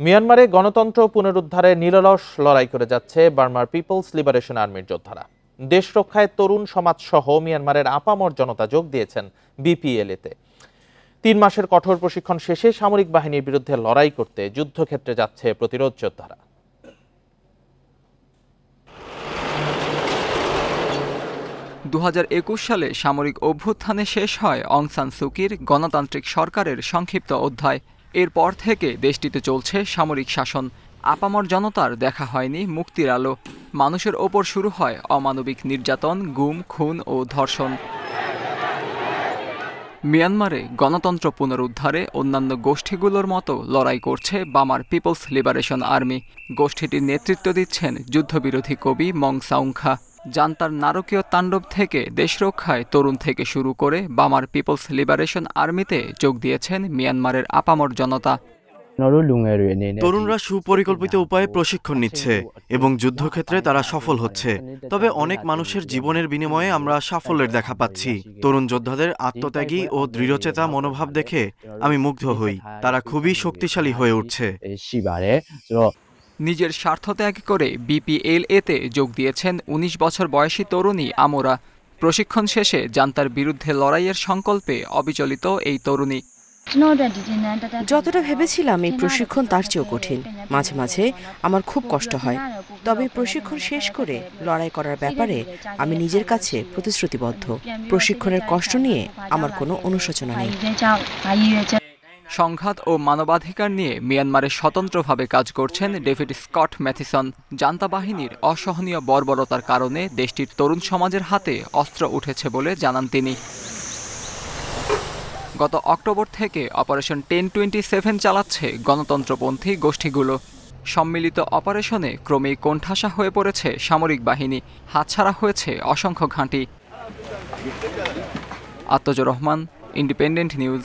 মিয়ানমারে গণতন্ত্র পুনরুদ্ধারে নিরলস লড়াই করে যাচ্ছে বার্মার পিপলস লিবারেশন আর্মির যোদ্ধারা। দেশ রক্ষায় তরুণ সমাজ সহ মিয়ানমারের আপামর জনতা যোগ দিয়েছেন বিপিএলএতে। ৩ মাসের কঠোর প্রশিক্ষণ শেষে সামরিক বাহিনীর বিরুদ্ধে লড়াই করতে যুদ্ধক্ষেত্রে যাচ্ছে প্রতিরোধ যোদ্ধারা। ২০২১ সালে সামরিক অভ্যুত্থানে শেষ হয় অং সান সুকির গণতান্ত্রিক সরকারের সংক্ষিপ্ত অধ্যায়। এরপর থেকে দেশটিতে চলছে সামরিক শাসন। আপামর জনতার দেখা হয়নি মুক্তির আলো। মানুষের ওপর শুরু হয় অমানবিক নির্যাতন, গুম, খুন ও ধর্ষণ। মিয়ানমারে গণতন্ত্র পুনরুদ্ধারে অন্যান্য গোষ্ঠীগুলোর মতো লড়াই করছে বার্মার পিপলস লিবারেশন আর্মি। গোষ্ঠীটির নেতৃত্ব দিচ্ছেন যুদ্ধবিরোধী কবি মং সাউংখা। জান্তার নারকীয় তাণ্ডব থেকে দেশরক্ষায় তরুণ থেকে শুরু করে বার্মার পিপলস লিবারেশন আর্মিতে যোগ দিয়েছেন মিয়ানমারের আপামর জনতা। তরুণরা সুপরিকল্পিত উপায়ে প্রশিক্ষণ নিচ্ছে এবং যুদ্ধক্ষেত্রে তারা সফল হচ্ছে। তবে অনেক মানুষের জীবনের বিনিময়ে আমরা সাফল্যের দেখা পাচ্ছি। তরুণ যোদ্ধাদের আত্মত্যাগী ও দৃঢ়চেতা মনোভাব দেখে আমি মুগ্ধ হই। তারা খুবই শক্তিশালী হয়ে উঠছে। নিজের স্বার্থ ত্যাগ করে বিপিএলএতে যোগ দিয়েছেন ১৯ বছর বয়সী তরুণী আমোরা। প্রশিক্ষণ শেষে জান্তার বিরুদ্ধে লড়াইয়ের সংকল্পে অবিচলিত এই তরুণী। যতটা ভেবেছিলাম এই প্রশিক্ষণ তার চেয়েও কঠিন। মাঝে মাঝে আমার খুব কষ্ট হয়, তবে প্রশিক্ষণ শেষ করে লড়াই করার ব্যাপারে আমি নিজের কাছে প্রতিশ্রুতিবদ্ধ। প্রশিক্ষণের কষ্ট নিয়ে আমার কোনো অনুশোচনা নেই। সংঘাত ও মানবাধিকার নিয়ে মিয়ানমারে স্বতন্ত্রভাবে কাজ করছেন ডেভিড স্কট ম্যাথিসন। জান্তা বাহিনীর অসহনীয় বর্বরতার কারণে দেশটির তরুণ সমাজের হাতে অস্ত্র উঠেছে বলে জানান তিনি। গত অক্টোবর থেকে অপারেশন 1027 চালাচ্ছে গণতন্ত্রপন্থী গোষ্ঠীগুলো। সম্মিলিত অপারেশনে ক্রমেই কোণঠাসা হয়ে পড়েছে সামরিক বাহিনী। হাতছাড়া হয়েছে অসংখ্য ঘাঁটি। আত্মজুর রহমান, ইন্ডিপেন্ডেন্ট নিউজ।